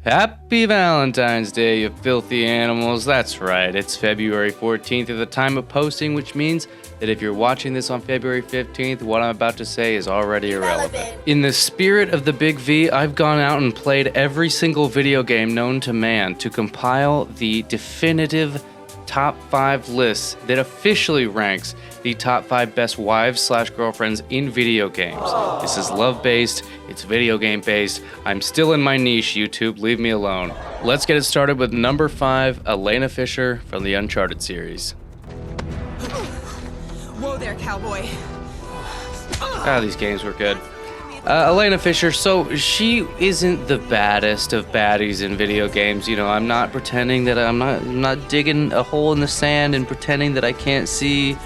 Happy Valentine's Day, you filthy animals. That's right, it's February 14th at the time of posting, which means that if you're watching this on February 15th, what I'm about to say is already irrelevant. In the spirit of the Big V, I've gone out and played every single video game known to man to compile the definitive top 5 lists that officially ranks the top 5 best wives/girlfriends in video games. This is love-based, it's video game-based. I'm still in my niche, YouTube, leave me alone. Let's get it started with number 5, Elena Fisher from the Uncharted series. Whoa there, cowboy. These games were good. Elena Fisher, so she isn't the baddest of baddies in video games. You know, I'm not pretending that I'm not digging a hole in the sand and pretending that I can't see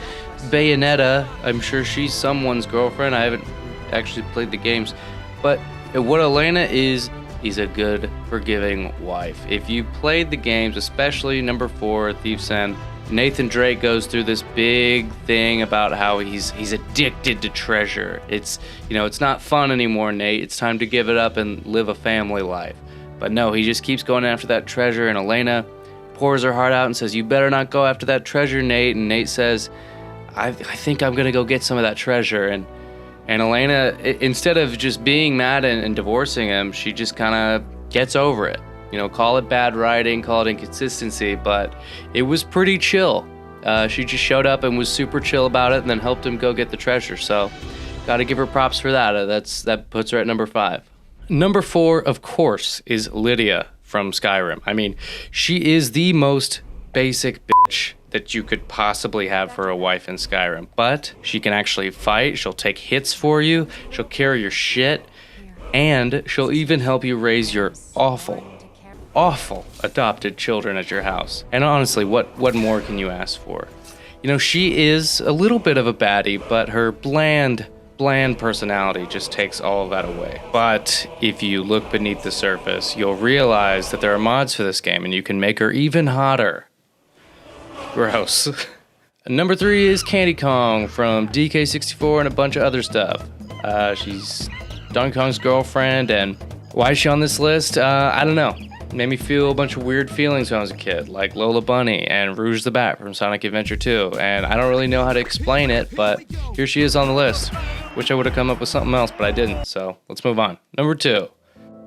Bayonetta. I'm sure she's someone's girlfriend. I haven't actually played the games. But what Elena is a good, forgiving wife. If you played the games, especially number 4, Thief's End, Nathan Drake goes through this big thing about how he's addicted to treasure. It's not fun anymore, Nate. It's time to give it up and live a family life. But no, he just keeps going after that treasure, and Elena pours her heart out and says, "You better not go after that treasure, Nate." And Nate says, I think I'm gonna go get some of that treasure. And Elena, instead of just being mad and divorcing him, she just kind of gets over it. You know, call it bad writing, call it inconsistency, but it was pretty chill. She just showed up and was super chill about it and then helped him go get the treasure. So, gotta give her props for that. That puts her at number 5. Number 4, of course, is Lydia from Skyrim. I mean, she is the most basic bitch that you could possibly have for a wife in Skyrim. But she can actually fight, she'll take hits for you, she'll carry your shit, and she'll even help you raise your awful adopted children at your house. And honestly, what more can you ask for? You know, she is a little bit of a baddie, but her bland personality just takes all of that away. But if you look beneath the surface, you'll realize that there are mods for this game and you can make her even hotter. Gross. Number 3 is Candy Kong from DK64 and a bunch of other stuff. She's Donkey Kong's girlfriend, and why is she on this list? I don't know. Made me feel a bunch of weird feelings when I was a kid, like Lola Bunny and Rouge the Bat from Sonic Adventure 2, and I don't really know how to explain it, but here she is on the list. Wish I would have come up with something else, but I didn't, so let's move on. Number 2.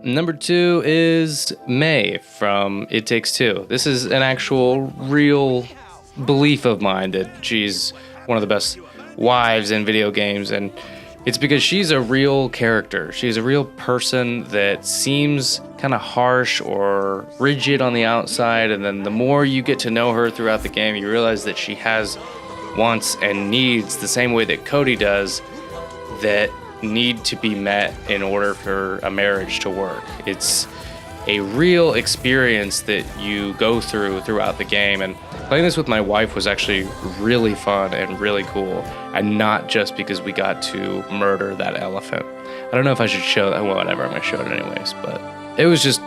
Number 2 is May from It Takes Two. This is an actual, real belief of mine that she's one of the best wives in video games, and it's because she's a real character. She's a real person that seems kind of harsh or rigid on the outside, and then the more you get to know her throughout the game, you realize that she has wants and needs the same way that Cody does that need to be met in order for a marriage to work. It's a real experience that you go throughout the game, and playing this with my wife was actually really fun and really cool, and not just because we got to murder that elephant. I don't know if I should show that. Well, whatever, I'm gonna show it anyways, but it was just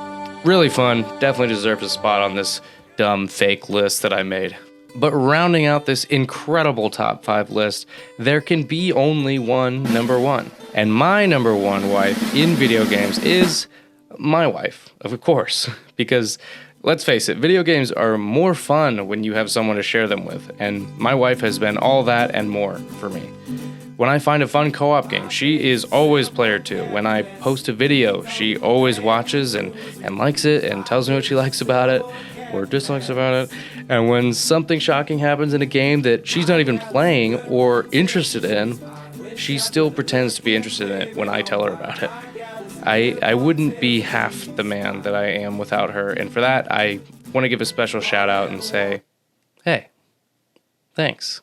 really fun. Definitely deserves a spot on this dumb fake list that I made. But rounding out this incredible top 5 list, there can be only one number 1. And my number 1 wife in video games is my wife, of course, because let's face it, video games are more fun when you have someone to share them with, and my wife has been all that and more for me. When I find a fun co-op game, she is always player 2. When I post a video, she always watches and likes it and tells me what she likes about it or dislikes about it. And when something shocking happens in a game that she's not even playing or interested in, she still pretends to be interested in it when I tell her about it. I wouldn't be half the man that I am without her, and for that, I want to give a special shout out and say, hey, thanks.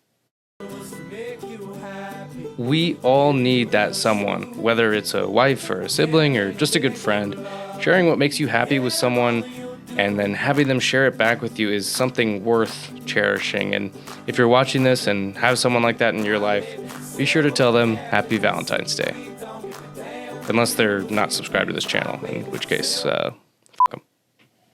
We all need that someone, whether it's a wife or a sibling or just a good friend. Sharing what makes you happy with someone and then having them share it back with you is something worth cherishing. And if you're watching this and have someone like that in your life, be sure to tell them Happy Valentine's Day. Unless they're not subscribed to this channel, in which case,